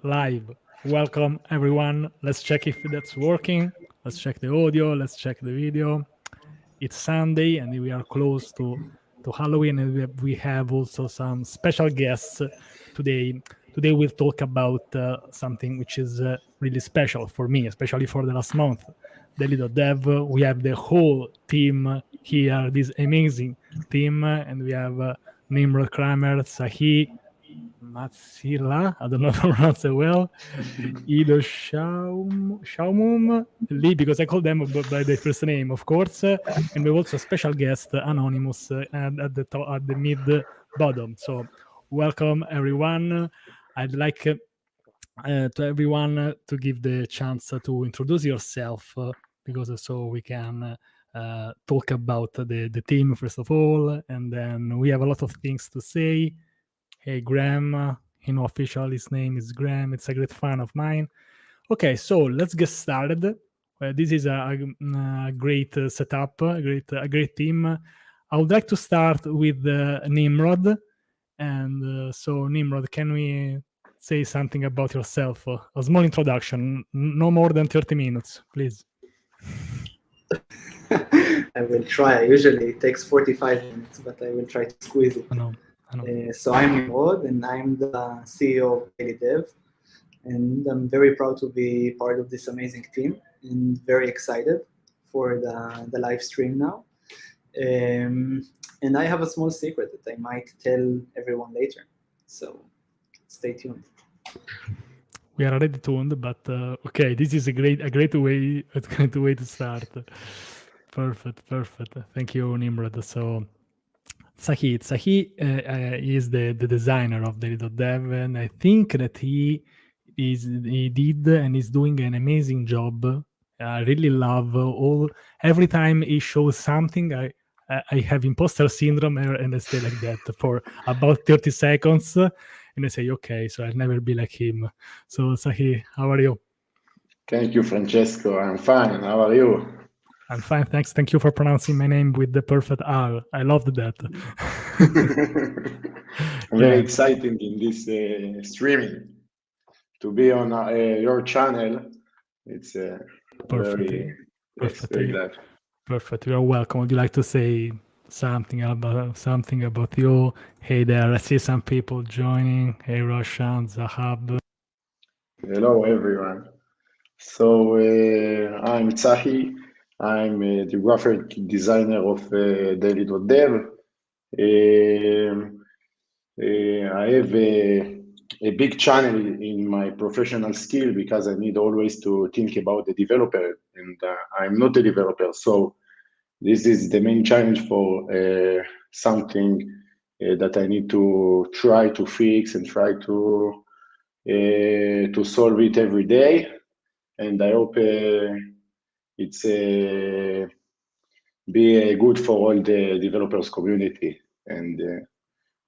Live. Welcome everyone. Let's check if that's working. Let's check the audio. Let's check the video. It's Sunday and we are close to Halloween, and we have also some special guests today. Today we'll talk about something which is really special for me, especially for the last month. Daily.dev. We have the whole team here, this amazing team, and we have Nimrod Kramer, Sahi, Ciulla, I don't know if I pronounce it well, Ido Shaumum, Lee, because I call them by their first name, of course, and we have also a special guest, Anonymous, and at the mid bottom. So, welcome everyone. I'd like to everyone to give the chance to introduce yourself, because so we can talk about the team first of all, and then we have a lot of things to say. Hey, Graham. Official, his name is Graham. It's a great fan of mine. Okay, so let's get started. This is a great setup, a great team. I would like to start with Nimrod. And so, Nimrod, can we say something about yourself? A small introduction, no more than 30 minutes, please. I will try. Usually it takes 45 minutes, but I will try to squeeze it. I know. So I'm Nimrod, and I'm the CEO of Daily.dev, and I'm very proud to be part of this amazing team, and very excited for the live stream now. And I have a small secret that I might tell everyone later, so stay tuned. We are already tuned, but okay, this is a great way to start. Perfect. Thank you, Nimrod. So, Sahi is the designer of Daily.dev, and I think that he did and is doing an amazing job. I really love every time he shows something. I have imposter syndrome, and I stay like that for about 30 seconds, and I say, okay, so I'll never be like him. So, Sahi, how are you? Thank you, Francesco. I'm fine. How are you? I'm fine, thanks. Thank you for pronouncing my name with the perfect R. I loved that. Very exciting in this streaming to be on your channel. It's very glad. Perfect. You're welcome. Would you like to say something about you? Hey there, I see some people joining. Hey, Roshan, Zahab. Hello, everyone. So I'm Tsahi. I'm the graphic designer of Daily.dev. I have a big channel in my professional skill because I need always to think about the developer, and I'm not a developer. So this is the main challenge for something that I need to try to fix and try to solve it every day. And I hope it's be good for all the developers community, and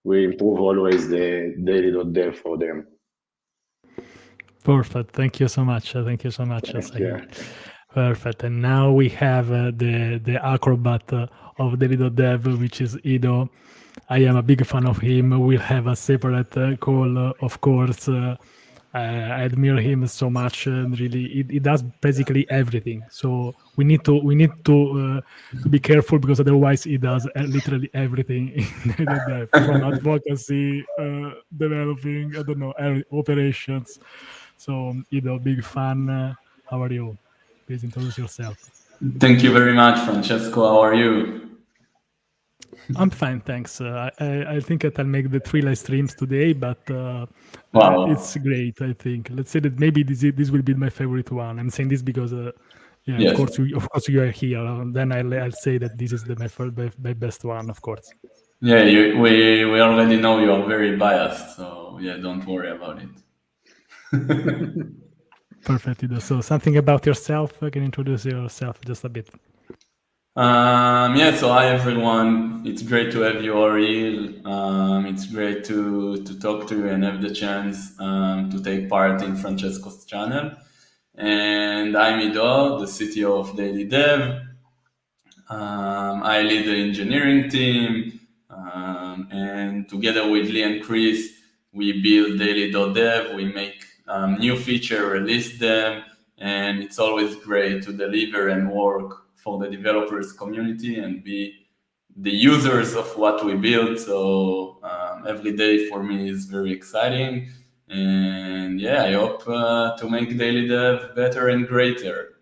we improve always the Daily.dev for them. Perfect. Thank you so much. Thank you. Perfect. And now we have the acrobat of Daily.dev, which is Ido. I am a big fan of him. We'll have a separate call, of course. I admire him so much, and really, he does basically everything. So we need to be careful, because otherwise he does literally everything in the from advocacy, developing, I don't know, operations. So, Ido, big fan. How are you? Please introduce yourself. Thank you very much, Francesco. How are you? I'm fine, thanks. I think that I'll make the 3 live streams today, but wow, it's great. I think. Let's say that maybe this will be my favorite one. I'm saying this because, yes. of course you are here. Then I'll say that this is my best one, of course. Yeah, we already know you are very biased, so yeah, don't worry about it. Perfect, Ido. So something about yourself. Can you introduce yourself just a bit? Yeah, so hi everyone. It's great to have you all here. It's great to talk to you and have the chance to take part in Francesco's channel. And I'm Ido, the CTO of Daily.dev. I lead the engineering team, and together with Lee and Chris, we build Daily.dev. We make new feature, release them, and it's always great to deliver and work for the developers community and be the users of what we build. So every day for me is very exciting. And yeah, I hope to make Daily.dev better and greater.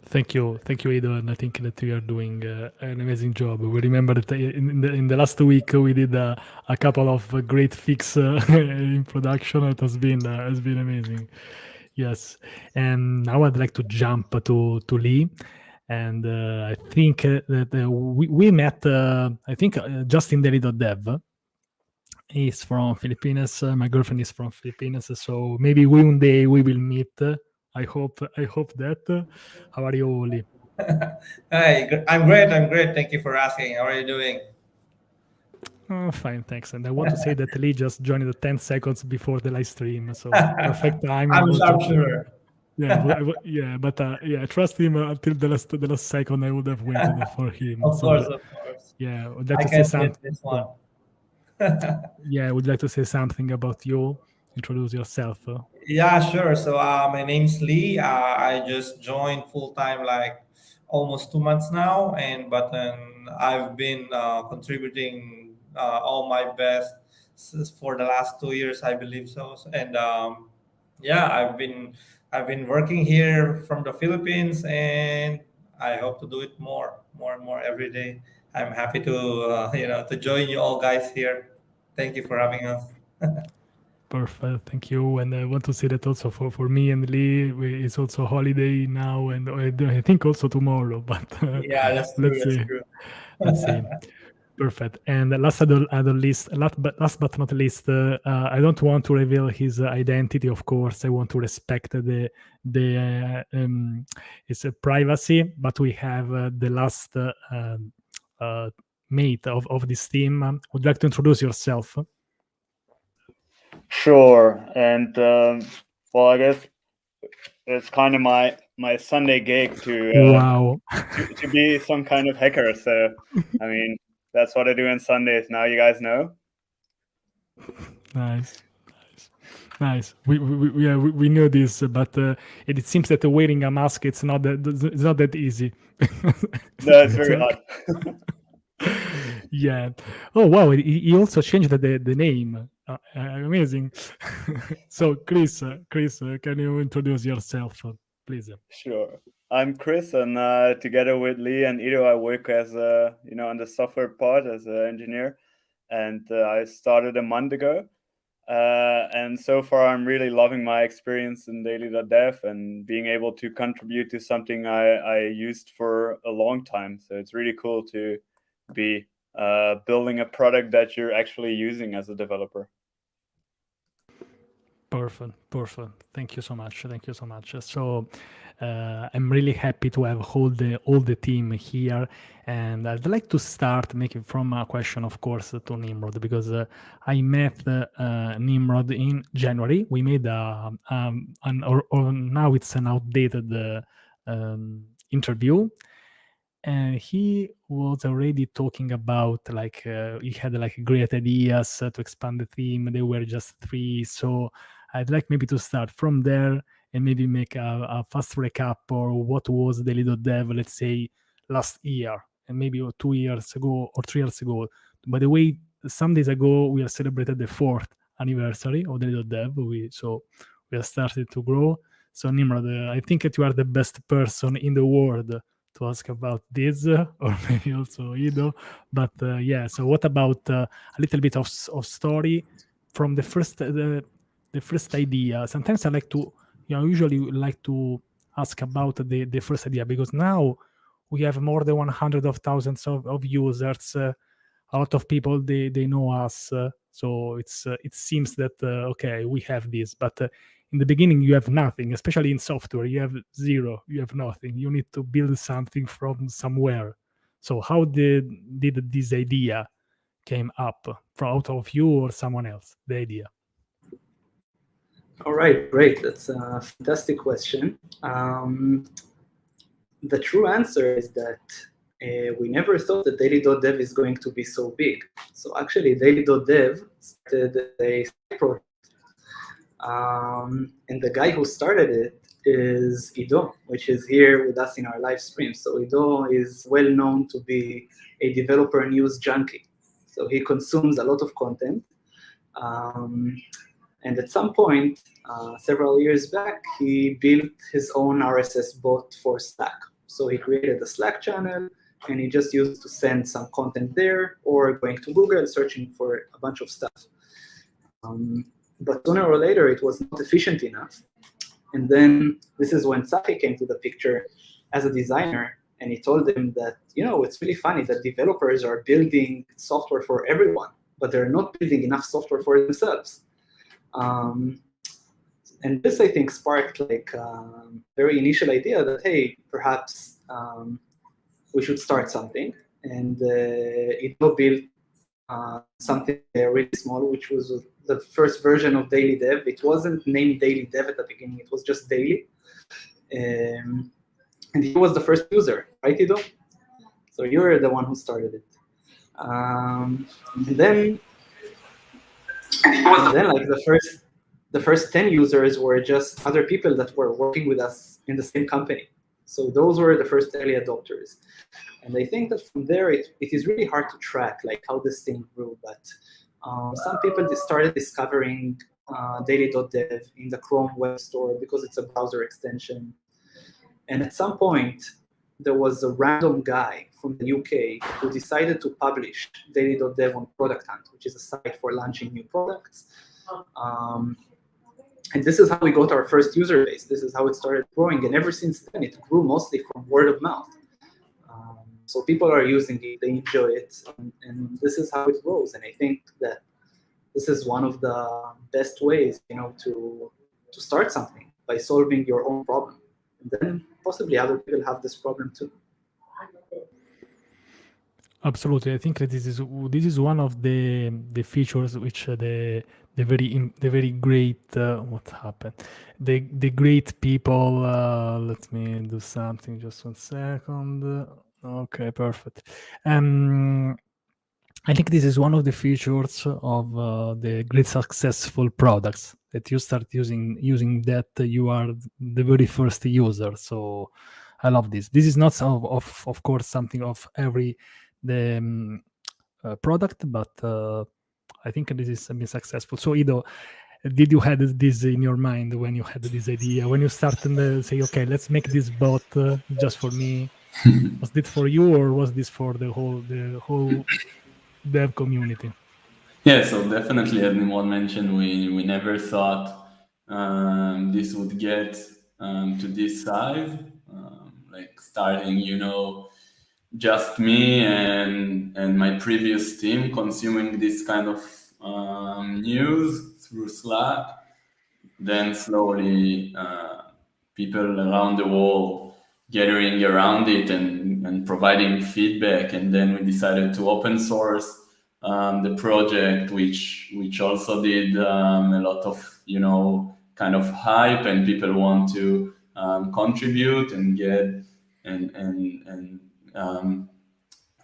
Thank you, Ido, and I think that you are doing an amazing job. We remember that in the last week we did a couple of great fix in production. It has been amazing. Yes, and now I'd like to jump to Lee, and I think that we met. I think just in Daily.dev. He's from Philippines. My girlfriend is from Philippines, so maybe one day we will meet. I hope that. How are you, Lee? Hi, I'm great. I'm great. Thank you for asking. How are you doing? Oh, fine, thanks. And I want to say that Lee just joined the 10 seconds before the live stream, so perfect timing. I'm a sharpshooter. Yeah, but I trust him until the last second. I would have waited for him. Of So course, of course. yeah, I would like I to say can't something. miss this one. Yeah, I would like to say something about you. Introduce yourself. Yeah, sure. So my name's Lee. I just joined full time like almost 2 months now, and but I've been contributing all my best for the last 2 years, I believe so. And yeah, I've been working here from the Philippines, and I hope to do it more and more every day. I'm happy to to join you all guys here. Thank you for having us. Perfect, thank you. And I want to say that also for me and Lee, it's also holiday now, and I think also tomorrow. But Yeah, that's true. let's That's see, true. let's see. Perfect. And last but not least, I don't want to reveal his identity. Of course, I want to respect his privacy. But we have the last mate of this team. Would you like to introduce yourself? Sure. And well, I guess it's kind of my Sunday gig Wow. to be some kind of hacker. So I mean, that's what I do on Sundays. Now you guys know. Nice. We know this, but it seems that wearing a mask it's not that easy. No, it's very hard. Yeah. Oh wow! He also changed the name. Amazing. So Chris, can you introduce yourself, please? Sure. I'm Chris, and together with Lee and Ido, I work as on the software part as an engineer, and I started a month ago. And so far, I'm really loving my experience in Daily.dev and being able to contribute to something I used for a long time. So it's really cool to be building a product that you're actually using as a developer. Perfect. Thank you so much. So I'm really happy to have all the team here, and I'd like to start making from a question, of course, to Nimrod, because I met Nimrod in January. We made now it's an outdated interview, and he was already talking about he had great ideas to expand the team. They were just 3, so I'd like maybe to start from there and maybe make a fast recap or what was Daily.dev, let's say, last year, and maybe 2 years ago or 3 years ago. By the way, some days ago we have celebrated the 4th anniversary of Daily.dev. We have started to grow. So Nimrod, I think that you are the best person in the world to ask about this, or maybe also Ido. But yeah, so what about a little bit of story from the first idea? Sometimes I like to, usually like to ask about the first idea, because now we have more than 100 of thousands of users. A lot of people they know us, so it seems that okay, we have this, but in the beginning you have nothing. Especially in software, you have zero, you have nothing. You need to build something from somewhere. So how did this idea came up, from out of you or someone else, the idea? All right, great. That's a fantastic question. The true answer is that we never thought that Daily.dev is going to be so big. So actually, Daily.dev started a side project And the guy who started it is Ido, which is here with us in our live stream. So Ido is well known to be a developer news junkie. So he consumes a lot of content. And at some point, several years back, he built his own RSS bot for Slack. So he created a Slack channel, and he just used to send some content there, or going to Google, searching for a bunch of stuff. But sooner or later, it was not efficient enough. And then this is when Safi came to the picture as a designer, and he told them that, it's really funny that developers are building software for everyone, but they're not building enough software for themselves. And this, I think, sparked like very initial idea that, hey, perhaps we should start something. And it built something really small, which was the first version of Daily.dev. It wasn't named Daily.dev at the beginning. It was just Daily. And he was the first user, right, Ido? So you're the one who started it. And then like the first 10 users were just other people that were working with us in the same company. So those were the first early adopters. And I think that from there, it is really hard to track like how this thing grew. But some people started discovering Daily.dev in the Chrome web store because it's a browser extension. And at some point, there was a random guy from the UK who decided to publish Daily.dev on Product Hunt, which is a site for launching new products. And this is how we got our first user base. This is how it started growing. And ever since then, it grew mostly from word of mouth. So people are using it, they enjoy it, and this is how it grows. And I think that this is one of the best ways, to start something, by solving your own problem. And then possibly other people have this problem too. Absolutely, I think that this is one of the features which the very great what happened, the great people. Let me do something. Just 1 second. Okay, perfect. I think this is one of the features of the great successful products that you start using that you are the very first user. So I love this. This is not of course something of every product, but I think this is been successful. So Ido, did you had this in your mind when you had this idea, when you started to say, okay, let's make this bot just for me? Was this for you, or was this for the whole dev community? Yeah, so definitely, as Nimrod mentioned, we never thought this would get to this size. Like starting, just me and my previous team consuming this kind of news through Slack. Then slowly, people around the world gathering around it and providing feedback. And then we decided to open source the project, which also did a lot of kind of hype, and people want to contribute and get and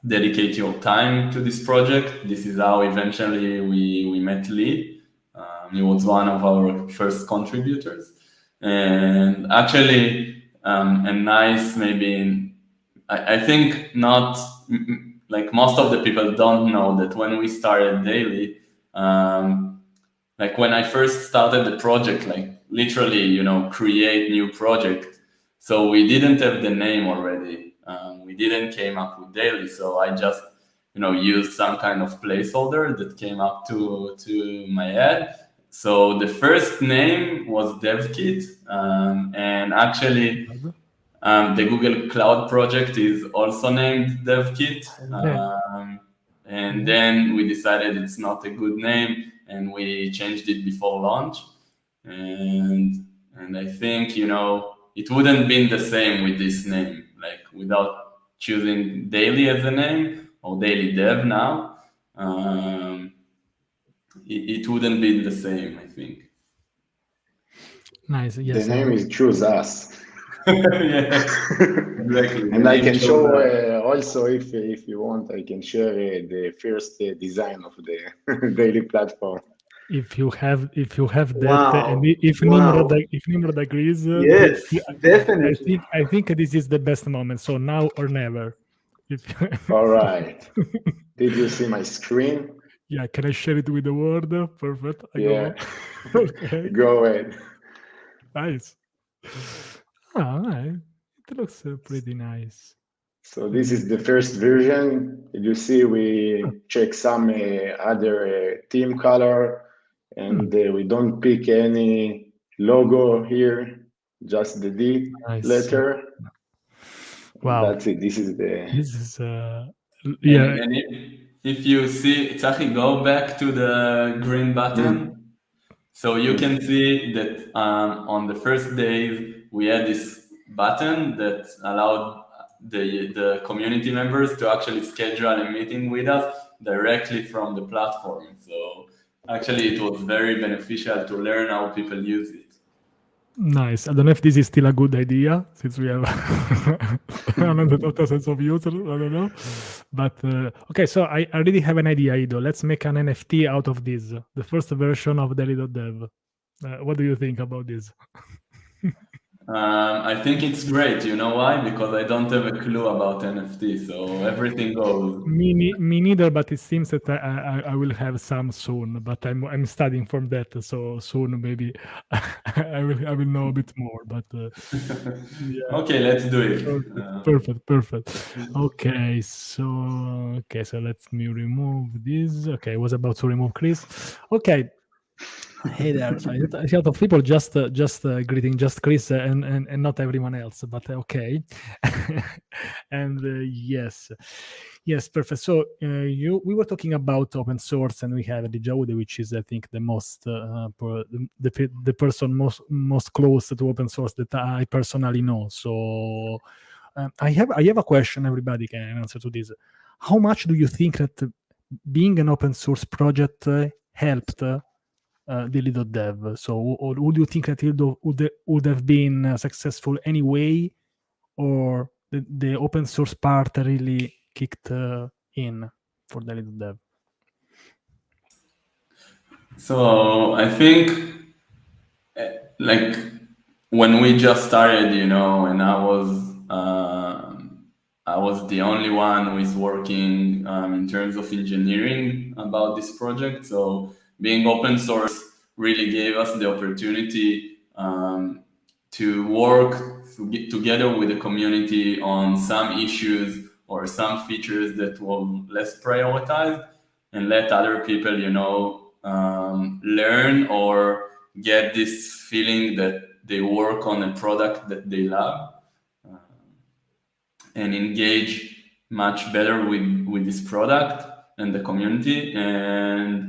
dedicate your time to this project. This is how eventually we met Lee. He was one of our first contributors, and actually a nice maybe. I think not. Like most of the people don't know that when we started Daily, like when I first started the project, like literally, create new project. So we didn't have the name already. We didn't came up with Daily. So I just, used some kind of placeholder that came up to my head. So the first name was DevKit, and actually, the Google Cloud project is also named DevKit. And then we decided it's not a good name, and we changed it before launch. And I think, it wouldn't been the same with this name, like without choosing Daily as a name or Daily.dev now. It wouldn't be the same, I think. Nice. Yes. The name is Choose Us. Yeah, exactly. And I can show also, if you want, I can share the first design of the Daily platform. if you have that, and Wow. if Wow. Nimrod agrees, Yes, I definitely. think this is the best moment. So now or never. If All right. Did you see my screen? yeah, can I share it with the world? Perfect. I Yeah. go. Okay, Go ahead. nice. Ah, it looks pretty nice. So this is the first version. You see, we check some other theme color, and we don't pick any logo here, just the D Nice. letter. Wow. That's it. This is the. This is yeah. And if you see, Tzachi, go back to the green button. So you can see that on the first days we had this button that allowed the community members to actually schedule a meeting with us directly from the platform. So actually it was very beneficial to learn how people use it. Nice. I don't know if this is still a good idea since we have another total sense of users. I don't know. But okay, so I already have an idea, Ido. Let's make an NFT out of this. The first version of Daily.dev. What do you think about this? I think it's great. You know why? Because I don't have a clue about NFT, so everything goes. Me neither, but it seems that I will have some soon. But I'm studying from that, so soon maybe I will know a bit more. But yeah. Okay, let's do it. Perfect. Okay, so let me remove this. Okay, I was about to remove Chris. Okay. Hey there. So I see a lot of people just greeting just Chris and not everyone else, but okay. And yes, perfect. So we were talking about open source, and we have the Jode, which is I think the most the person most close to open source that I personally know. So I have a question. Everybody can answer to this. How much do you think that being an open source project helped Daily.dev? So, or would you think that it would have been successful anyway, or the open source part really kicked in for Daily.dev? So I think like when we just started, and I was the only one who is working in terms of engineering about this project. So being open source really gave us the opportunity to work together with the community on some issues or some features that were less prioritized, and let other people, learn or get this feeling that they work on a product that they love, and engage much better with this product and the community. And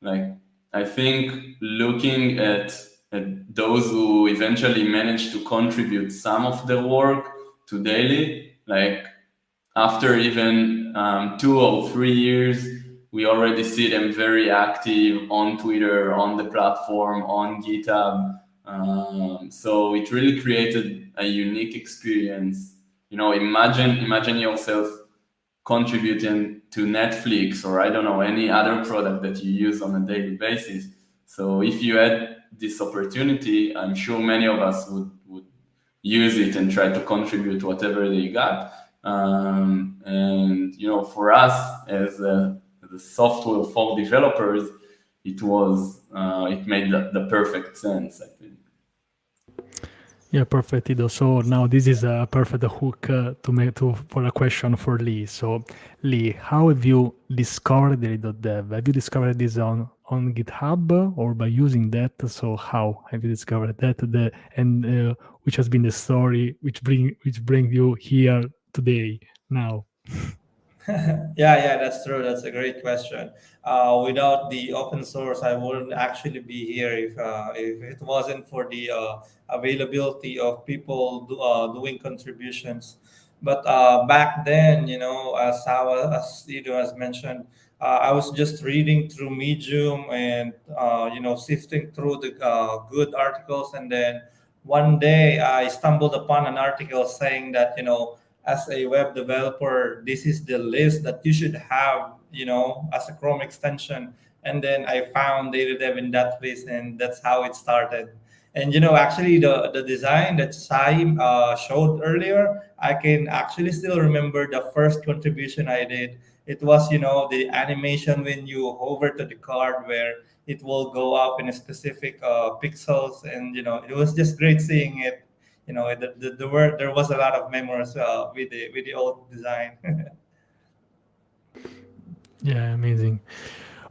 like I think looking at those who eventually manage to contribute some of their work to Daily, like after even 2 or 3 years, we already see them very active on Twitter, on the platform, on GitHub. So it really created a unique experience. Imagine yourself contributing to Netflix or I don't know, any other product that you use on a daily basis. So if you had this opportunity, I'm sure many of us would use it and try to contribute whatever they got. And for us as the software for developers, it made the perfect sense, I think. Yeah, perfect, Ido. So now this is a perfect hook for a question for Lee. So Lee, how have you discovered Daily.dev? Have you discovered this on GitHub or by using that? So how have you discovered that? Which has been the story which bring you here today now? Yeah, that's true. That's a great question. Without the open source, I wouldn't actually be here if it wasn't for the availability of people doing contributions. But back then, as Ido has mentioned, I was just reading through Medium and sifting through the good articles, and then one day I stumbled upon an article saying that as a web developer, this is the list that you should have, as a Chrome extension. and then I found Daily.dev in that place, and that's how it started. And actually, the design that Sai showed earlier, I can actually still remember the first contribution I did. It was, the animation when you hover to the card where it will go up in a specific pixels, and it was just great seeing it. There was a lot of memories with the old design. Yeah, amazing.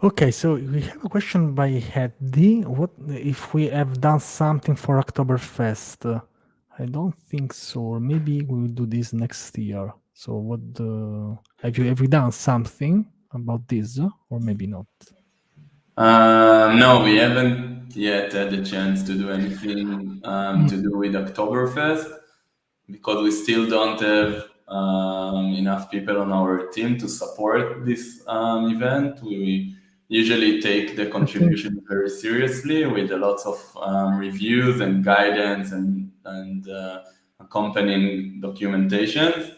Okay, so we have a question by Heddy. What if we have done something for Oktoberfest? I don't think so. Or maybe we will do this next year. So, what have you done something about this, or maybe not? No, we haven't yet had the chance to do anything to do with Oktoberfest because we still don't have enough people on our team to support this event. We usually take the contribution very seriously with a lot of reviews and guidance and accompanying documentation.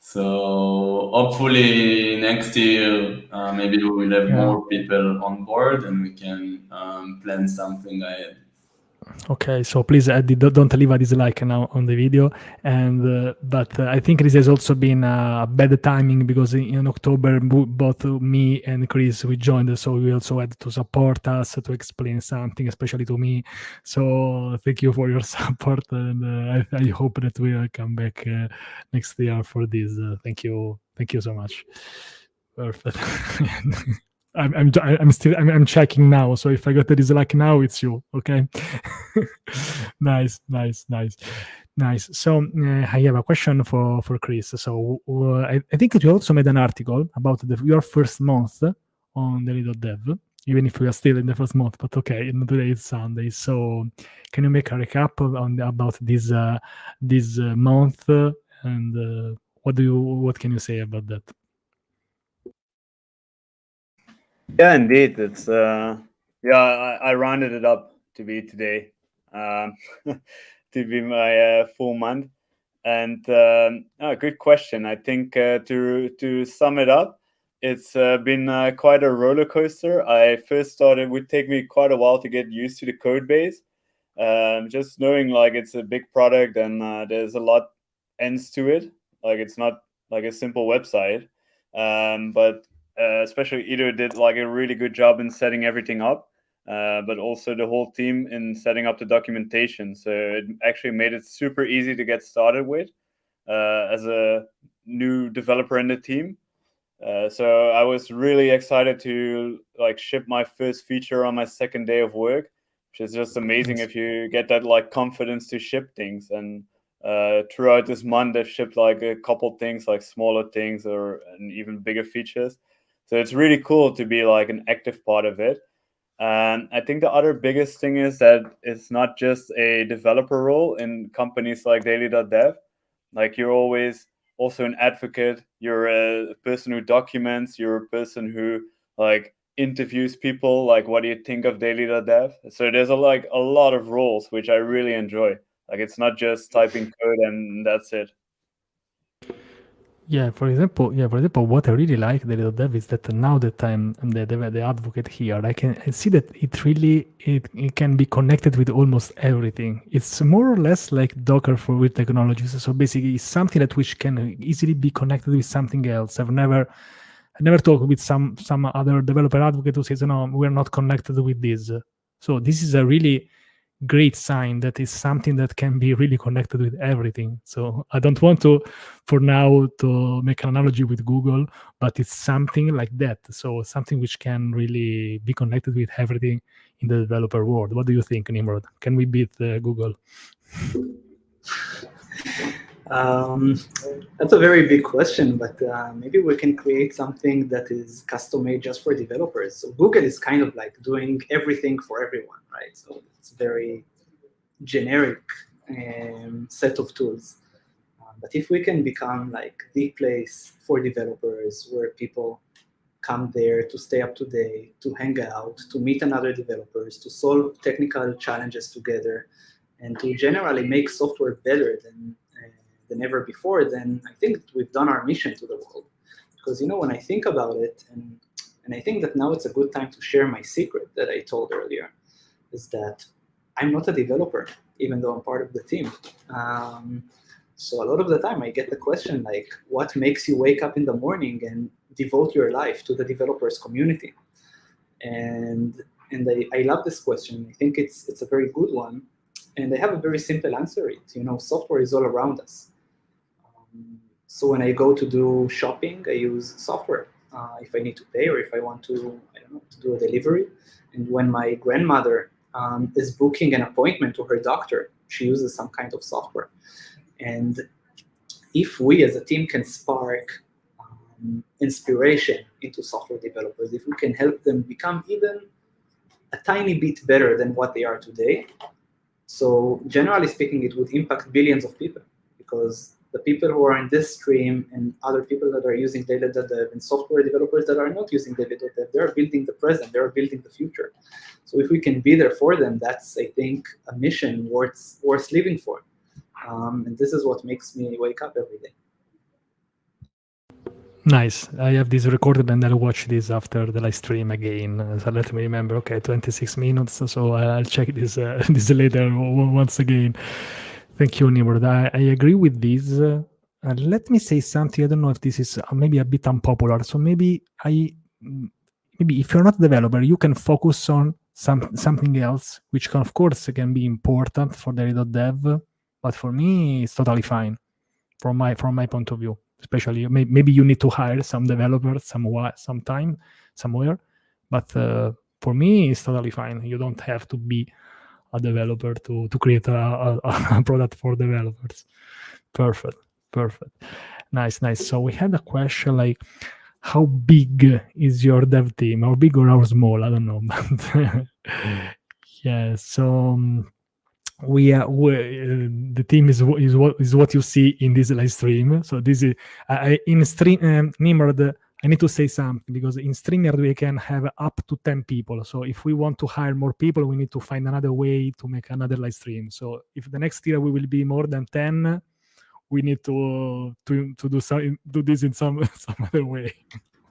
So hopefully next year, maybe we will have more people on board and we can plan something ahead. Okay, so please don't leave a dislike now on the video. And but I think this has also been a bad timing because in October both me and Chris we joined, so we also had to support us to explain something, especially to me. So thank you for your support, and I hope that we will come back next year for this. Thank you so much. Perfect. I'm checking now. So if I got the dislike now, it's you. Okay. Nice. So I have a question for Chris. So I think that you also made an article about your first month on Daily.dev, even if we are still in the first month. But okay, and today is Sunday. So can you make a recap about this month and what can you say about that? Yeah, indeed. It's I rounded it up to be today, to be my full month. And good question. I think to sum it up, it's been quite a roller coaster. I first started. It would take me quite a while to get used to the code base. Just knowing like it's a big product and there's a lot ends to it. Like it's not like a simple website, but especially Ido did like a really good job in setting everything up, but also the whole team in setting up the documentation. So it actually made it super easy to get started with as a new developer in the team. So I was really excited to like ship my first feature on my second day of work, which is just amazing if you get that like confidence to ship things. And throughout this month, I've shipped like a couple things, like smaller things and even bigger features. So it's really cool to be like an active part of it. And I think the other biggest thing is that it's not just a developer role in companies like Daily.dev. Like you're always also an advocate. You're a person who documents. You're a person who like interviews people. Like, what do you think of Daily.dev? So there's a lot of roles which I really enjoy. Like it's not just typing code and that's it. Yeah, for example, what I really like Daily.dev is that now that I'm the advocate here, I see that it can be connected with almost everything. It's more or less like Docker with technologies. So basically, it's something that which can easily be connected with something else. I never talked with some other developer advocate who says, no, we're not connected with this. So this is a really great sign that is something that can be really connected with everything. So I don't want to, for now, to make an analogy with Google, but it's something like that. So something which can really be connected with everything in the developer world. What do you think, Nimrod? Can we beat Google? That's a very big question, but maybe we can create something that is custom made just for developers. So Google is kind of like doing everything for everyone, right? So it's a very generic set of tools. But if we can become like the place for developers where people come there to stay up to date, to hang out, to meet another developers, to solve technical challenges together, and to generally make software better than ever before, then I think we've done our mission to the world. Because when I think about it, and And I think that now it's a good time to share my secret that I told earlier, is that I'm not a developer, even though I'm part of the team. So a lot of the time I get the question like, what makes you wake up in the morning and devote your life to the developers community? And I love this question. I think it's a very good one. And I have a very simple answer. Software is all around us. So when I go to do shopping, I use software. If I need to pay or if I want to, to do a delivery. And when my grandmother is booking an appointment to her doctor, she uses some kind of software. And if we as a team can spark inspiration into software developers, if we can help them become even a tiny bit better than what they are today, so generally speaking, it would impact billions of people, because the people who are in this stream and other people that are using Daily.dev and software developers that are not using Daily.dev, they're building the present, they're building the future. So if we can be there for them, that's, I think, a mission worth living for. And this is what makes me wake up every day. Nice. I have this recorded and I'll watch this after the live stream again. So let me remember. Okay, 26 minutes. So I'll check this this later once again. Thank you, Nimrod. I agree with this. Let me say something. I don't know if this is maybe a bit unpopular. So maybe if you're not a developer, you can focus on something else, which can, of course, can be important for Daily.dev. But for me, it's totally fine from my point of view. Especially, maybe you need to hire some developers somewhere. But for me, it's totally fine. You don't have to be a developer to create a product for developers. Perfect. Nice. So we had a question like, how big is your dev team? How big or how small? I don't know. Yeah. So the team is what you see in this live stream. So this is in stream. Nimrod, I need to say something, because in StreamYard we can have up to 10 people. So if we want to hire more people, we need to find another way to make another live stream. So if the next year we will be more than 10, we need to do this in some other way.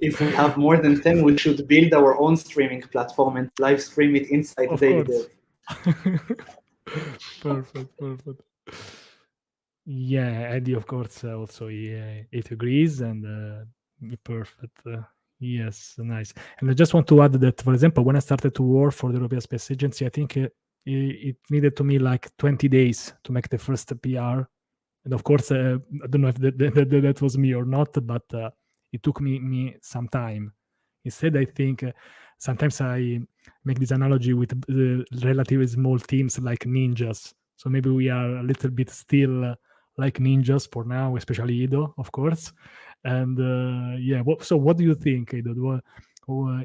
If we have more than 10, we should build our own streaming platform and live stream it inside Daily.dev. Perfect. Yeah, Eddie, of course, also it agrees, and perfect. Yes, nice. And I just want to add that, for example, when I started to work for the European Space Agency, I think it needed to me like 20 days to make the first PR. And of course, I don't know if that was me or not, but it took me some time. Instead, I think sometimes I make this analogy with relatively small teams like ninjas. So maybe we are a little bit still like ninjas for now, especially Ido, of course. And so what do you think, Ido?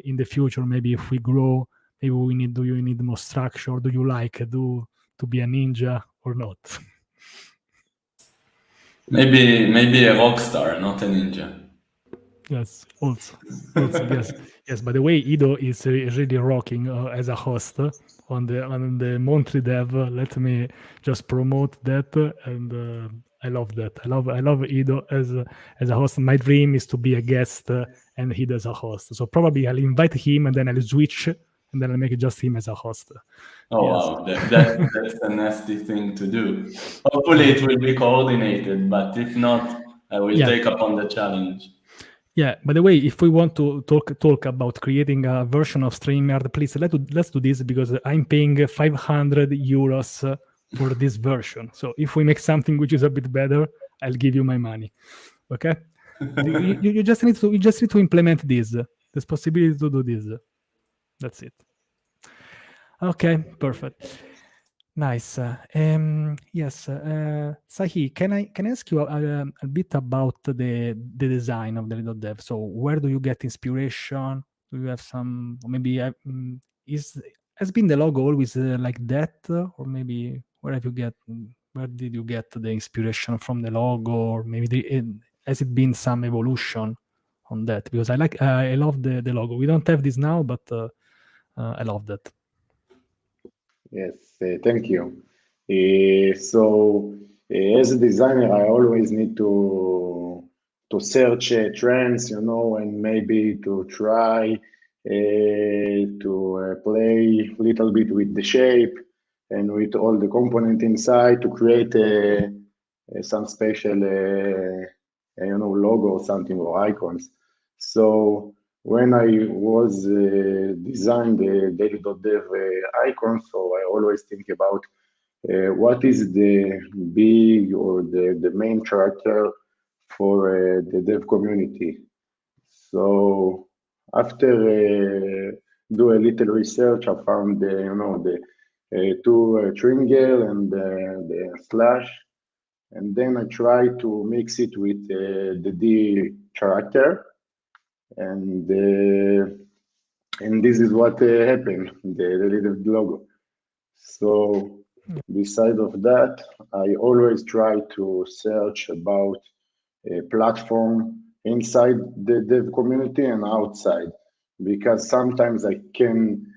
In the future, maybe if we grow, maybe do you need more structure? Do you like to be a ninja or not? Maybe a rock star, not a ninja. Yes, also yes. By the way, Ido is really rocking as a host on the monthly dev. Let me just promote that, and I love that. I love Ido as a host. My dream is to be a guest and Ido as a host. So probably I'll invite him and then I'll switch and then I'll make just him as a host. Oh wow, that's a nasty thing to do. Hopefully it will be coordinated, but if not, I will take upon the challenge. Yeah, by the way, if we want to talk about creating a version of StreamYard, please let's do this, because I'm paying 500 euros for this version. So if we make something which is a bit better, I'll give you my money. Okay? you just need to implement this possibility to do this. That's it. Okay, perfect. Nice. Yes, Sahi, can I ask you a bit about the design of the Daily.dev? So where do you get inspiration? Do you have some, or maybe has been the logo always like that, or maybe where did you get the inspiration from the logo, or maybe has it been some evolution on that? Because I love the logo. We don't have this now, but I love that. Yes, thank you. As a designer, I always need to search trends, and maybe to try to play a little bit with the shape and with all the component inside to create some special logo or something or icons. So when I was designed the Daily.dev icon, so I always think about what is the big or the main character for the dev community. So after do a little research, I found the two triangle and the slash, and then I try to mix it with the D character, and this is what happened, the little logo. So beside of that, I always try to search about a platform inside the dev community and outside, because sometimes I can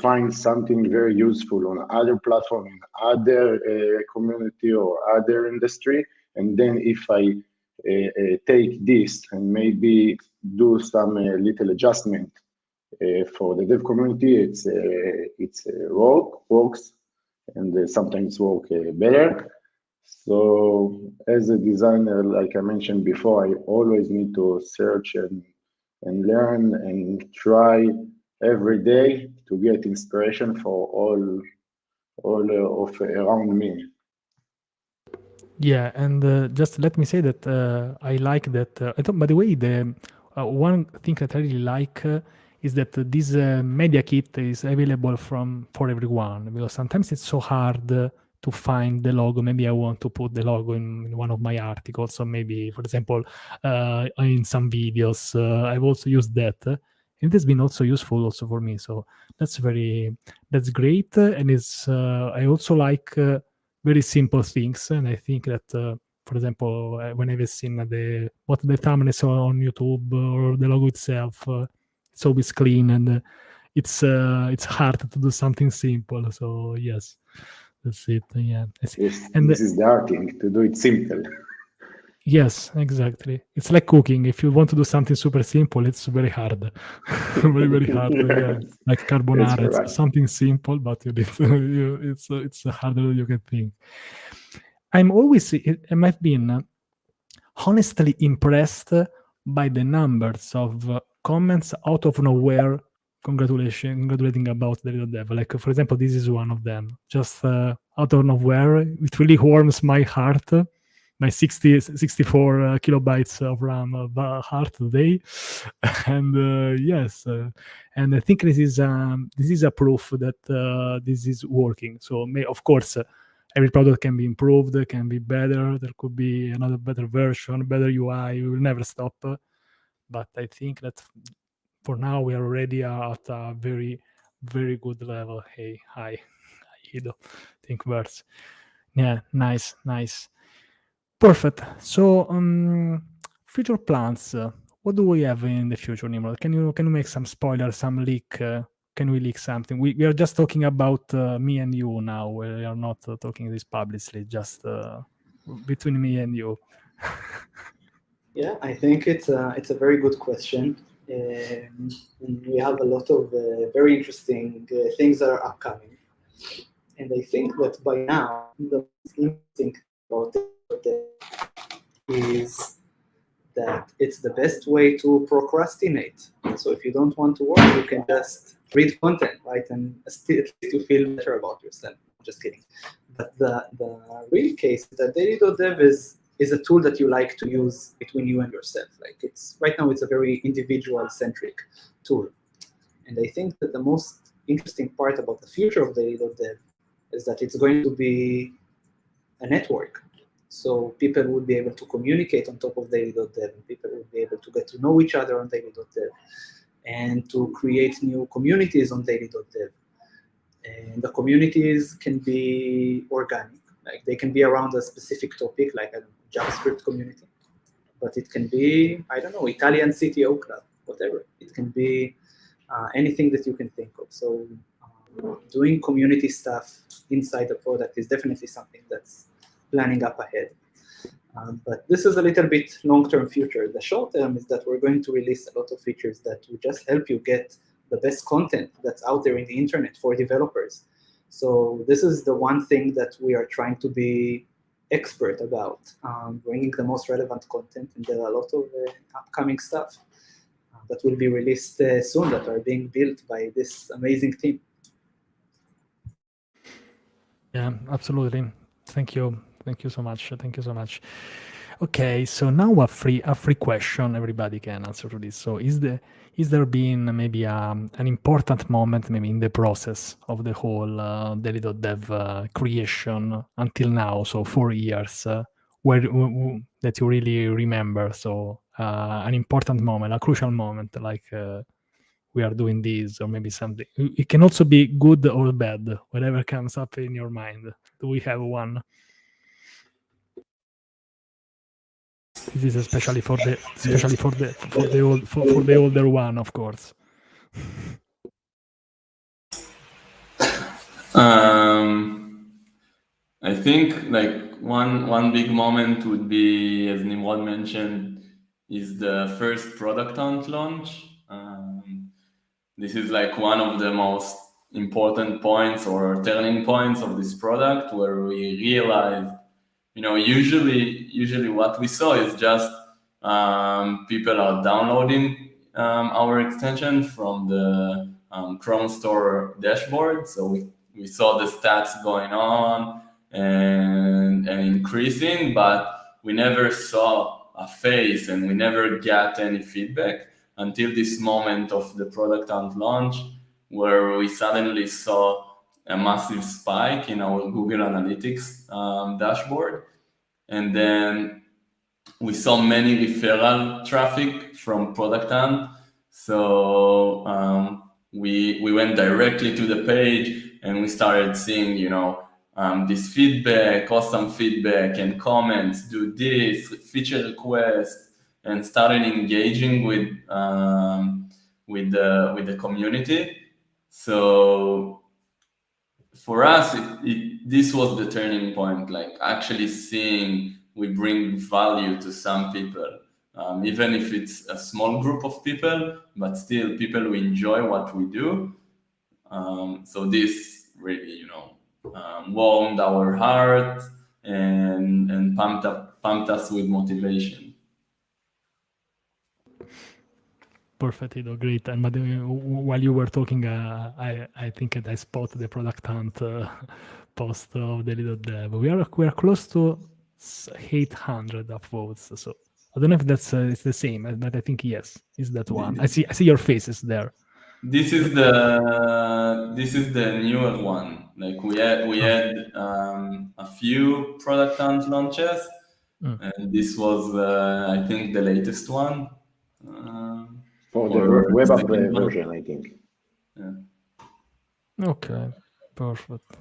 find something very useful on other platform in other community or other industry, and then if I take this and maybe do some little adjustment for the dev community, it's works and sometimes work better. So as a designer, like I mentioned before, I always need to search and learn and try every day to get inspiration for all of around me. Yeah, and just let me say that I like that. I thought, by the way, the one thing that I really like is that this media kit is available for everyone, because sometimes it's so hard to find the logo. Maybe I want to put the logo in one of my articles, or maybe, for example, in some videos. I've also used that. It has been also useful also for me. So that's great, and it's I also like. Very simple things, and I think that, for example, when I've seen what the thumbnails on YouTube or the logo itself, it's always clean, and it's hard to do something simple. So yes, that's it. Yeah, Yes, and this is the art thing, to do it simple. yes, exactly. It's like cooking. If you want to do something super simple, it's very hard, very hard. Yeah, Yes, like that's carbonara. It's correct. something simple, but you need it's harder than you can think. I've been honestly impressed by the numbers of comments out of nowhere congratulating about the little dev. Like, for example, this is one of them. Just out of nowhere, it really warms my heart. My 64 kilobytes of RAM of heart today, and yes, and I think this is a proof that this is working. So, of course, every product can be improved, can be better. There could be another better version, better UI. We will never stop. But I think that for now we are already at a very, very good level. Hey, hi, Ido. Think words. Yeah, nice. Perfect. So, future plans. What do we have in the future, Nimrod? Can you make some spoiler, some leak? Can we leak something? We are just talking about me and you now. We are not talking this publicly, just between me and you. Yeah, I think it's a very good question. And we have a lot of very interesting things that are upcoming. And I think that by now, the most interesting thing about it is that it's the best way to procrastinate. So if you don't want to work, you can just read content, right? And still you feel better about yourself. I'm just kidding. But the real case is that Daily.dev is a tool that you like to use between you and yourself. Like right now it's a very individual-centric tool. And I think that the most interesting part about the future of Daily.dev is that it's going to be a network. So people will be able to communicate on top of Daily.dev, and people will be able to get to know each other on Daily.dev, and to create new communities on Daily.dev. And the communities can be organic, like they can be around a specific topic, like a JavaScript community, but it can be, I don't know, Italian CTO club, whatever. It can be anything that you can think of. So doing community stuff inside the product is definitely something that's planning up ahead. But this is a little bit long-term future. The short-term is that we're going to release a lot of features that will just help you get the best content that's out there in the internet for developers. So this is the one thing that we are trying to be expert about, bringing the most relevant content, and there are a lot of upcoming stuff that will be released soon that are being built by this amazing team. Yeah, absolutely. Thank you so much. Thank you so much. Okay, so now a free question everybody can answer to this. So is there been maybe an important moment maybe in the process of the whole Daily.dev creation until now, so 4 years, where that you really remember? So an important moment, a crucial moment, like we are doing this, or maybe something. It can also be good or bad, whatever comes up in your mind. Do we have one? This is especially for the older one, of course. I think like one big moment would be, as Nimrod mentioned, is the first product launch. This is like one of the most important points or turning points of this product, where we realized, usually what we saw is just people are downloading our extension from the Chrome Store dashboard. So we saw the stats going on and increasing, but we never saw a face and we never got any feedback until this moment of the product launch, where we suddenly saw a massive spike in our Google Analytics dashboard. And then we saw many referral traffic from Product Hunt. So we went directly to the page and we started seeing, this feedback, awesome feedback and comments, do this, feature requests, and started engaging with the community. So for us, this was the turning point, like actually seeing we bring value to some people, even if it's a small group of people, but still people who enjoy what we do. So this really, warmed our heart and pumped us with motivation. Perfect, Ido, great. And but while you were talking, I think I spotted the Product Hunt post of Daily.dev. We are close to 800 upvotes. So I don't know if that's it's the same, but I think yes, is that one. I see your faces there. This is the newer one. Like we had a few Product Hunt launches, and this was I think the latest one. For the web app version, I think. Yeah. Okay, perfect.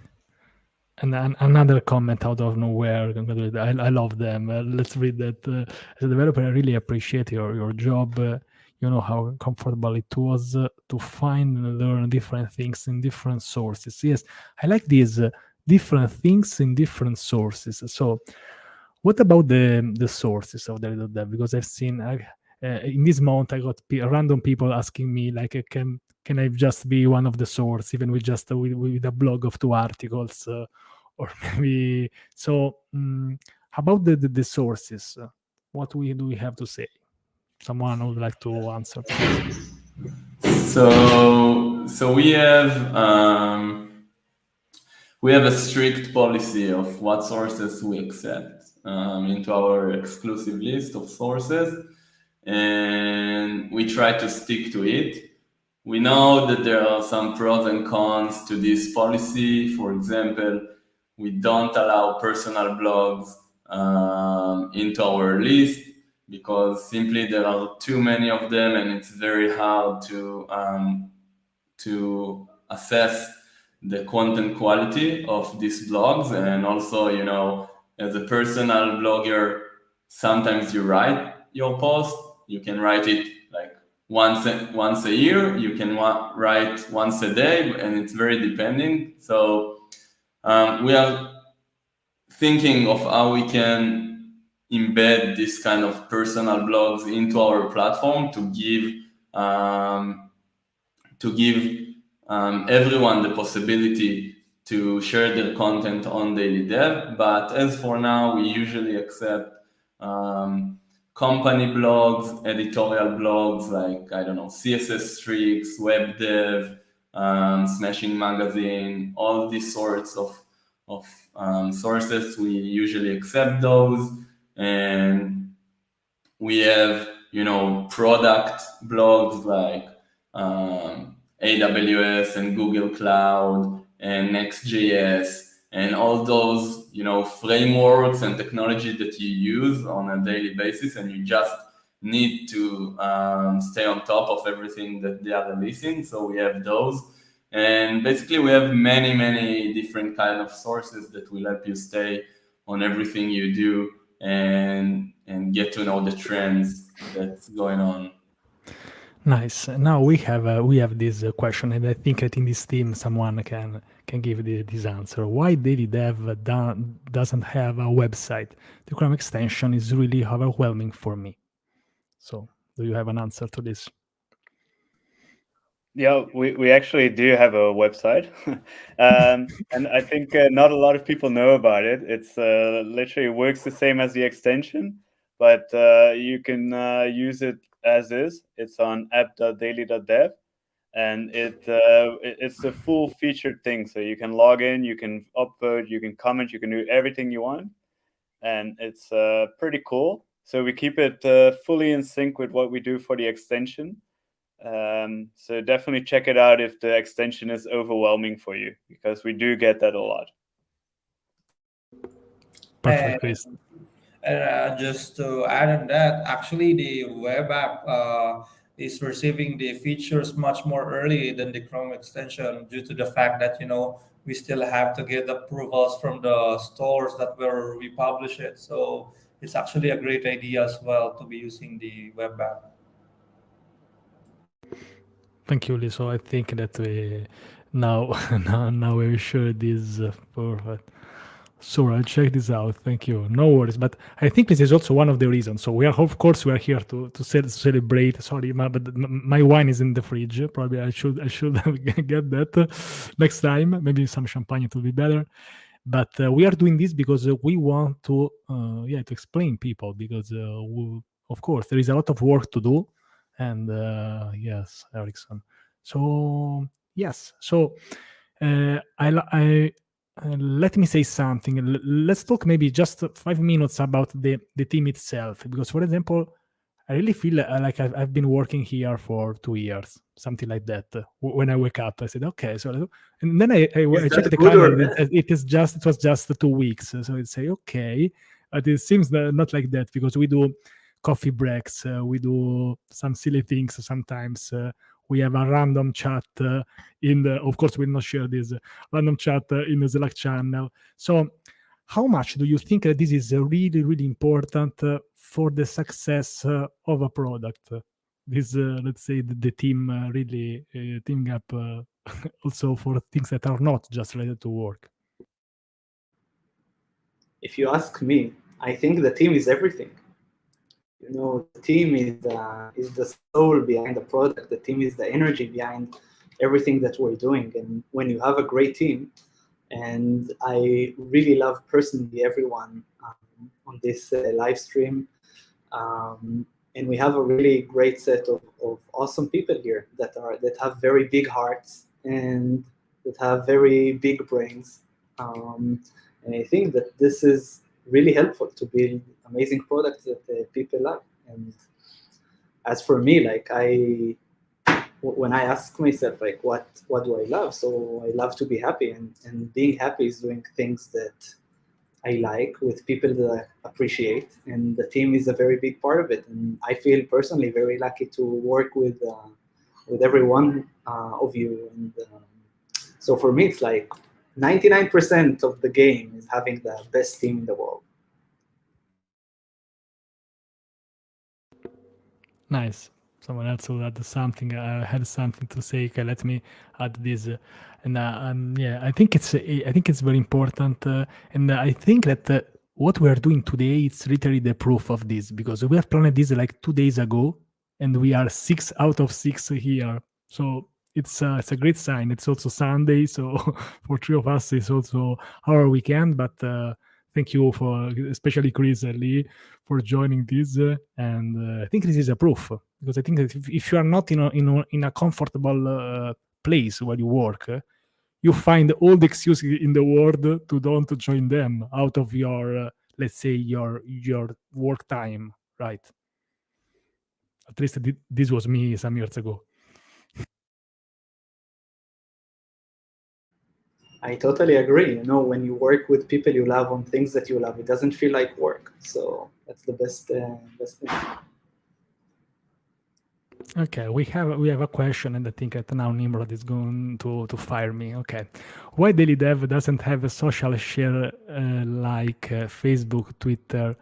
And then another comment out of nowhere. I love them. Let's read that. As a developer, I really appreciate your job. You know how comfortable it was to find and learn different things in different sources. Yes, I like these different things in different sources. So, what about the sources of Daily.dev? Because I've seen in this month I got random people asking me like, can I just be one of the source, even with just with a blog of 2 articles, or maybe so. How about the sources? What do we have to say? Someone would like to answer, please. So we have a strict policy of what sources we accept into our exclusive list of sources, and we try to stick to it. We know that there are some pros and cons to this policy. For example, we don't allow personal blogs into our list because simply there are too many of them, and it's very hard to assess the content quality of these blogs. And also, as a personal blogger, sometimes you write your post. You can write it like once a year. You can write once a day, and it's very depending. So we are thinking of how we can embed this kind of personal blogs into our platform to give everyone the possibility to share their content on Daily.dev. But as for now, we usually accept company blogs, editorial blogs like, I don't know, CSS Tricks, Web Dev, Smashing Magazine, all these sorts of sources. We usually accept those. And we have, product blogs like AWS and Google Cloud and Next.js and all those, frameworks and technology that you use on a daily basis, and you just need to stay on top of everything that they are releasing. So we have those. And basically we have many, many different kind of sources that will help you stay on everything you do and get to know the trends that's going on. Nice. Now we have this question, and I think that in this team someone can give this answer. Why Daily.dev doesn't have a website? The Chrome extension is really overwhelming for me. So, do you have an answer to this? Yeah, we actually do have a website, and I think not a lot of people know about it. It's literally works the same as the extension, but you can use it as is. It's on app.daily.dev, and it's the full featured thing. So you can log in, you can upvote, you can comment, you can do everything you want, and it's pretty cool. So we keep it fully in sync with what we do for the extension. So definitely check it out if the extension is overwhelming for you, because we do get that a lot. Perfect, Chris. Just to add on that, actually the web app is receiving the features much more early than the Chrome extension, due to the fact that we still have to get approvals from the stores that where we publish it. So it's actually a great idea as well to be using the web app. Thank you, Lee. So I think that we now we sure this perfect. So I'll check this out. Thank you. No worries. But I think this is also one of the reasons. So we are, of course, we are here to celebrate. Sorry, but my wine is in the fridge. Probably I should get that next time. Maybe some champagne it will be better. But we are doing this because we want to to explain people, because of course there is a lot of work to do. And yes, Ericsson. So yes, so let me say something. Let's talk maybe just 5 minutes about the team itself, because for example, I really feel like I've been working here for 2 years, something like that. When I wake up, I said, okay. So, and then I checked the calendar. It was just 2 weeks. So I'd say, okay, but it seems not like that, because we do coffee breaks, we do some silly things sometimes. We have a random chat of course we'll not share this random chat in the Slack channel. So how much do you think that this is really, really important for the success of a product? This, let's say, the team really teaming up also for things that are not just related to work. If you ask me, I think the team is everything. The team is the soul behind the product. The team is the energy behind everything that we're doing. And when you have a great team, and I really love personally everyone on this live stream, and we have a really great set of awesome people here that have very big hearts and that have very big brains. And I think that this is really helpful to build amazing products that people love. And as for me, like when I ask myself, like, what do I love? So I love to be happy, and being happy is doing things that I like with people that I appreciate, and the team is a very big part of it. And I feel personally very lucky to work with every one of you. And so for me, it's like 99% of the game is having the best team in the world. Nice. Someone else will add something. I had something to say. Okay, let me add this. And I think it's very important. And I think that what we are doing today, it's literally the proof of this, because we have planned this like 2 days ago, and we are 6 out of 6 here. So it's a great sign. It's also Sunday, so for 3 of us, it's also our weekend. But thank you for, especially Chris and Lee, for joining this. And I think this is a proof, because I think that if you are not in a comfortable place where you work, you find all the excuses in the world to don't join them out of your, let's say, your work time, right? At least this was me some years ago. I totally agree. When you work with people you love on things that you love, it doesn't feel like work. So that's the best thing. Okay, we have a question, and I think that now Nimrod is going to fire me. Okay, why Daily.dev doesn't have a social share like Facebook, Twitter,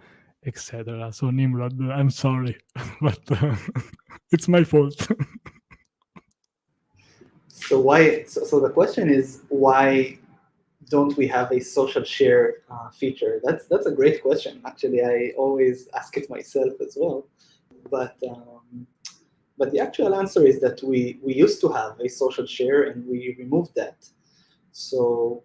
etc.? So Nimrod, I'm sorry, but it's my fault. So why? So the question is, why don't we have a social share feature? That's a great question. Actually, I always ask it myself as well. But the actual answer is that we used to have a social share and we removed that. So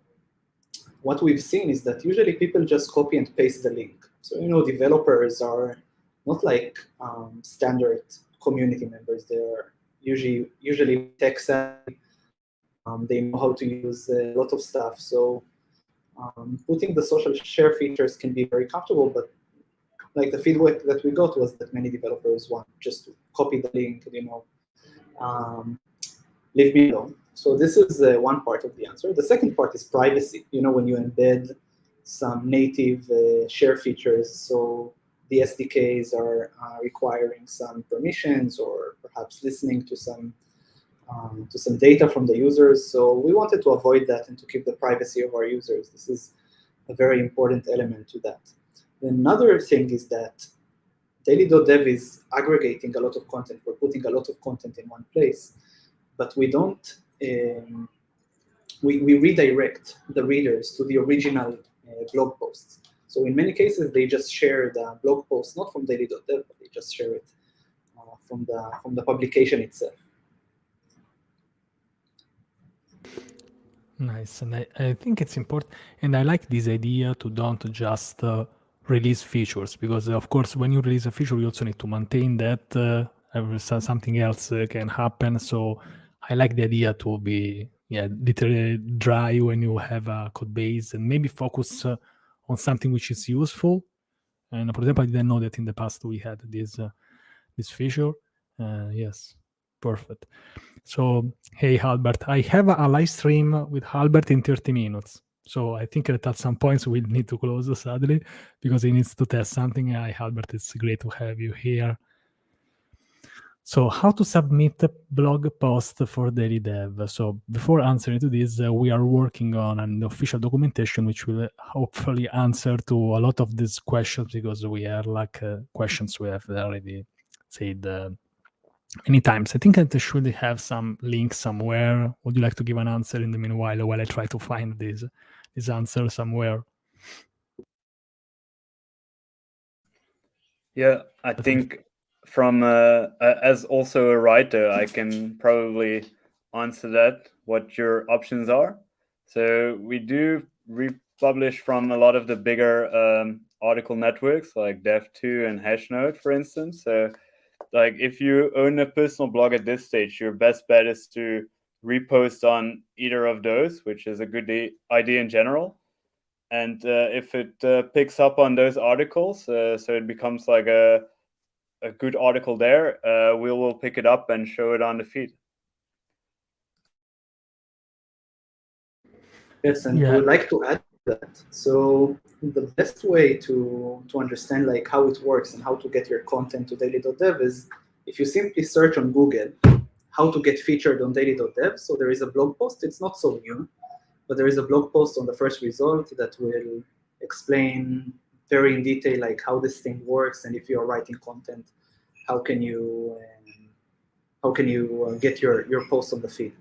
what we've seen is that usually people just copy and paste the link. So developers are not like standard community members. They're usually tech savvy. They know how to use a lot of stuff. So putting the social share features can be very comfortable, but like the feedback that we got was that many developers want just to copy the link, leave me alone. So this is one part of the answer. The second part is privacy. When you embed some native share features, so the SDKs are requiring some permissions or perhaps listening to some data from the users. So we wanted to avoid that and to keep the privacy of our users. This is a very important element to that. Another thing is that Daily.dev is aggregating a lot of content. We're putting a lot of content in one place, but we don't. We redirect the readers to the original blog posts. So in many cases, they just share the blog post not from Daily.dev, but they just share it from the publication itself. Nice, and I think it's important, and I like this idea to don't just release features, because of course when you release a feature you also need to maintain that. Something else can happen, so I like the idea to be literally dry when you have a code base, and maybe focus on something which is useful. And for example, I didn't know that in the past we had this feature. Yes, perfect. So, hey, Albert, I have a live stream with Albert in 30 minutes. So I think that at some points we'll need to close, sadly, because he needs to test something. Hi, Albert, it's great to have you here. So how to submit a blog post for Daily.dev? So before answering to this, we are working on an official documentation which will hopefully answer to a lot of these questions, because we are like questions we have already said many times. I think that they should have some link somewhere. Would you like to give an answer in the meanwhile while I try to find this answer somewhere? Yeah, I think from as also a writer, I can probably answer that, what your options are. So we do republish from a lot of the bigger article networks like Dev2 and Hashnode, for instance. So like if you own a personal blog at this stage, your best bet is to repost on either of those, which is a good idea in general. And if it picks up on those articles, so it becomes like a good article there, we will pick it up and show it on the feed. Yes, and I would like to add that. So the best way to understand like how it works and how to get your content to Daily.dev is if you simply search on Google how to get featured on Daily.dev. So there is a blog post. It's not so new, but there is a blog post on the first result that will explain very in detail like how this thing works, and if you are writing content, how can you get your post on the feed.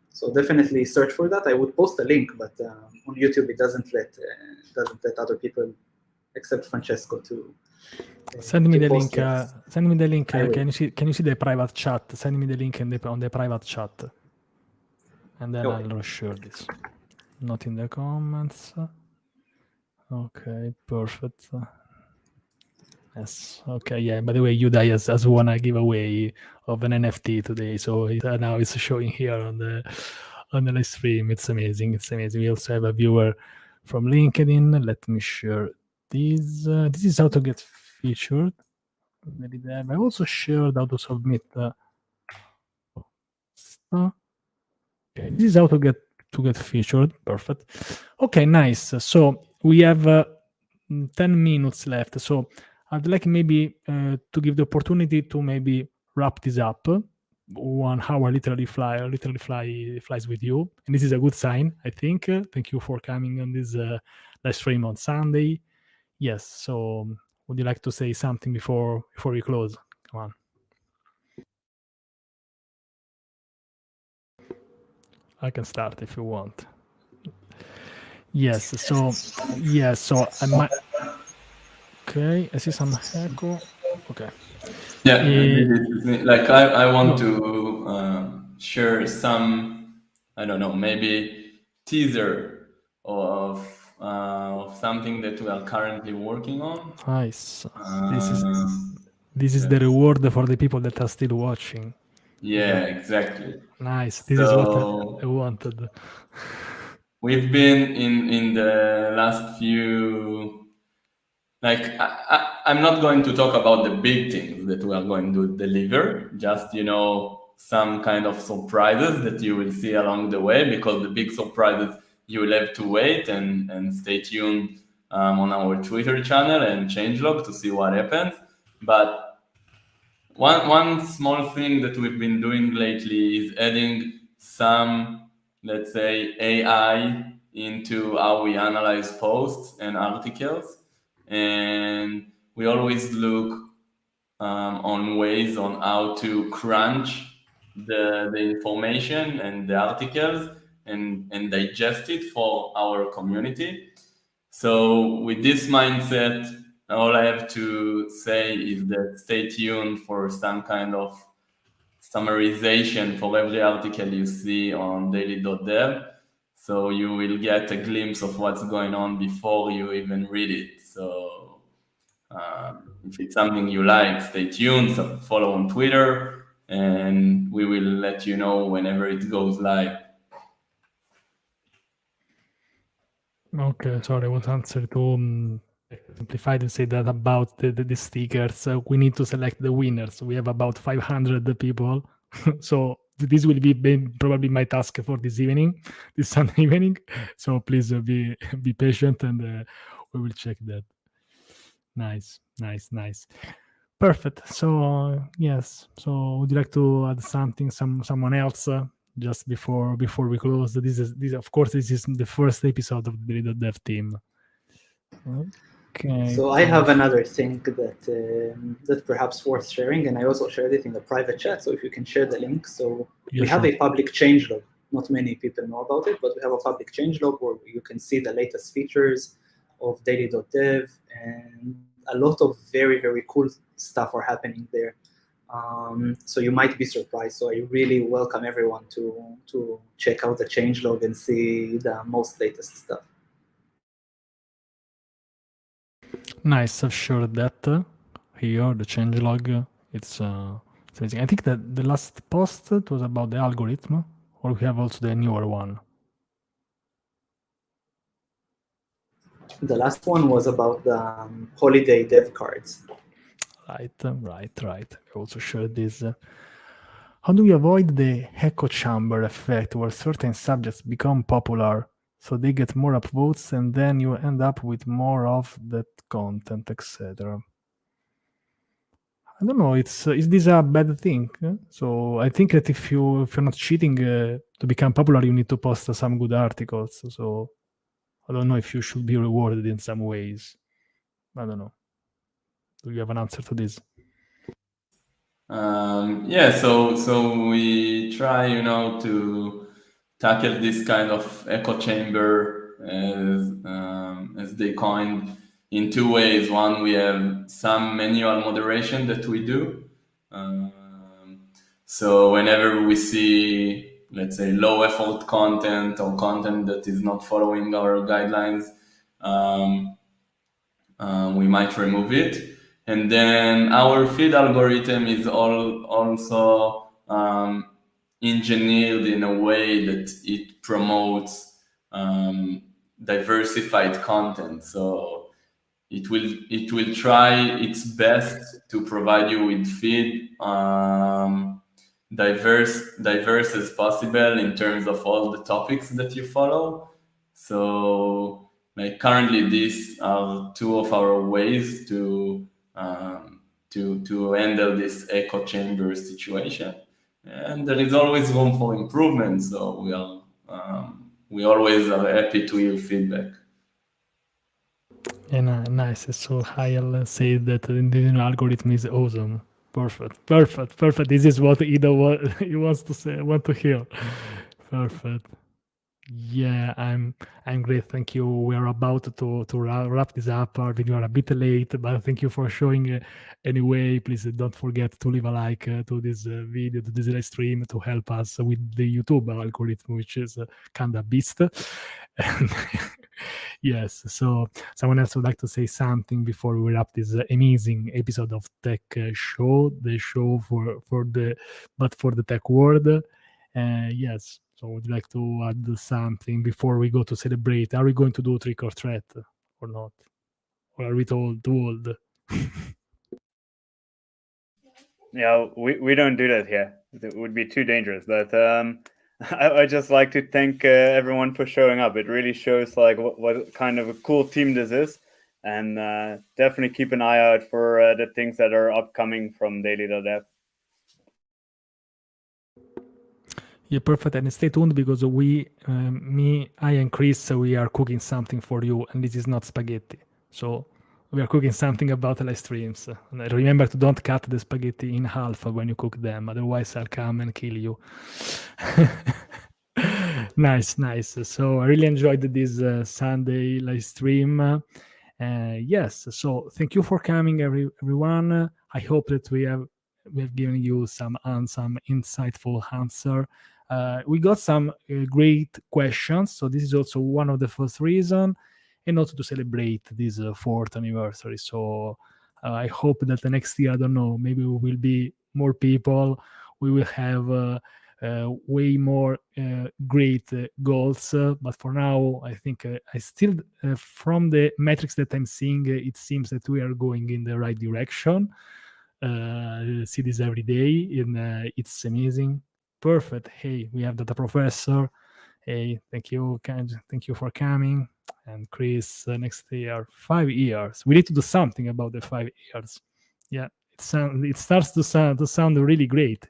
So definitely search for that. I would post a link, but on YouTube it doesn't let other people except Francesco to Send me the post link. links. Send me the link. I will. Can you see the private chat? Send me the link on the private chat, and then Okay. I'll share this. Not in the comments. Okay, perfect. Yes. Okay. Yeah. By the way, Yuda has won a giveaway of an NFT today, so now it's showing here on the live stream. It's amazing. It's amazing. We also have a viewer from LinkedIn. Let me share this. This is how to get featured. I also shared how to submit. Okay, this is how to get featured. Perfect. Okay, nice. So we have 10 minutes left. So I'd like maybe to give the opportunity to maybe wrap this up. 1 hour literally flies with you, and this is a good sign, I think. Thank you for coming on this live stream on Sunday. Yes. So would you like to say something before we close? Come on. I can start if you want. Yes. So I might. Okay, I see some echo. Okay. Yeah, like I want to share some, I don't know, maybe teaser of something that we are currently working on. Nice. This is the reward for the people that are still watching. Yeah, exactly. Nice. This is what I wanted. We've been in the last few, like I'm not going to talk about the big things that we are going to deliver, just some kind of surprises that you will see along the way, because the big surprises you will have to wait and stay tuned on our Twitter channel and Changelog to see what happens. But one small thing that we've been doing lately is adding some, let's say, AI into how we analyze posts and articles. And we always look on ways on how to crunch the information and the articles and digest it for our community. So with this mindset, all I have to say is that stay tuned for some kind of summarization for every article you see on Daily.dev. So you will get a glimpse of what's going on before you even read it. So if it's something you like, stay tuned, follow on Twitter, and we will let you know whenever it goes live. Okay, sorry, I was answer to simplified and say that about the stickers. We need to select the winners. We have about 500 people, so this will be probably my task for this evening, this Sunday evening. So please be patient, and we will check that. Nice. Perfect. So yes. So would you like to add something? Someone else? Just before we close, this of course this is the first episode of the Daily.dev team. Okay. So I have another thing that perhaps worth sharing, and I also shared it in the private chat. So if you can share the link. So we have a public changelog. Not many people know about it, but we have a public changelog where you can see the latest features of Daily.dev, and a lot of very, very cool stuff are happening there. So you might be surprised. So I really welcome everyone to check out the changelog and see the most latest stuff. Nice. I've shared that here, the changelog. It's amazing. I think that the last post was about the algorithm, or we have also the newer one. The last one was about the holiday dev cards. Right. I also shared this. How do we avoid the echo chamber effect, where certain subjects become popular, so they get more upvotes, and then you end up with more of that content, etc.? I don't know. Is this a bad thing? So I think that if you're not cheating to become popular, you need to post some good articles. So I don't know if you should be rewarded in some ways. I don't know. Do you have an answer to this? Yeah, so we try, to tackle this kind of echo chamber as they coined in two ways. One, we have some manual moderation that we do. So whenever we see, let's say, low effort content or content that is not following our guidelines, we might remove it. And then our feed algorithm is also engineered in a way that it promotes diversified content. So it will try its best to provide you with feed diverse as possible in terms of all the topics that you follow. So like currently, these are two of our ways to handle this echo chamber situation, and there is always room for improvement. So we always are happy to hear feedback. And nice. So Hayal said that the new algorithm is awesome. Perfect. This is what Ido he wants to say. Want to hear. Perfect. Yeah, I'm great. Thank you. We are about to wrap this up. Our video are a bit late, but thank you for showing anyway. Please don't forget to leave a like to this video, to this live stream, to help us with the YouTube algorithm, which is kind of beast. And yes, so someone else would like to say something before we wrap this amazing episode of Tech Show, the show for the tech world. Yes. So would you like to add something before we go to celebrate? Are we going to do trick or treat or not? Or are we too old? Yeah, we don't do that here. It would be too dangerous. But I just like to thank everyone for showing up. It really shows like what kind of a cool team this is. And definitely keep an eye out for the things that are upcoming from Daily.dev. Yeah, perfect. And stay tuned because I and Chris, we are cooking something for you, and this is not spaghetti. So we are cooking something about live streams. And remember to don't cut the spaghetti in half when you cook them, otherwise I'll come and kill you. Nice. So I really enjoyed this Sunday live stream. Yes, so thank you for coming, everyone. I hope that we have given you some insightful answer. We got some great questions, so this is also one of the first reason, and also to celebrate this fourth anniversary. So I hope that the next year, I don't know, maybe we will be more people. We will have way more great goals, but for now I think I still from the metrics that I'm seeing, it seems that we are going in the right direction. See this every day, and it's amazing. Perfect. Hey, we have Data Professor. Hey, thank you for coming. And Chris, next year 5 years, we need to do something about the 5 years. Yeah, it starts to sound really great.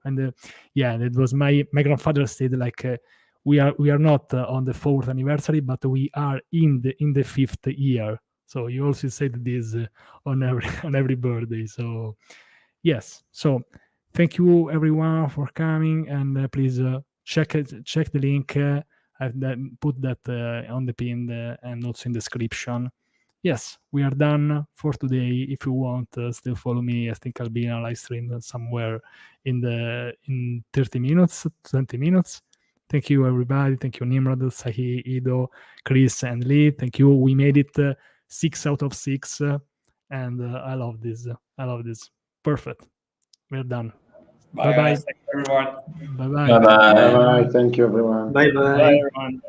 And yeah, that was my grandfather said, like we are not on the 4th anniversary, but we are in the 5th year. So you also said this on every birthday. So yes, so thank you everyone for coming, and please check the link. I've put that on the pin and also in the description. Yes, we are done for today. If you want, still follow me. I think I'll be in a live stream somewhere in 30 minutes, 20 minutes. Thank you, everybody. Thank you, Nimrod, Sahi, Ido, Chris, and Lee. Thank you. We made it 6 out of 6, and I love this. Perfect. We're done. Bye-bye. Thank you, everyone. Bye-bye. Bye bye. Bye. Thank you, everyone. Bye Bye, bye. everyone.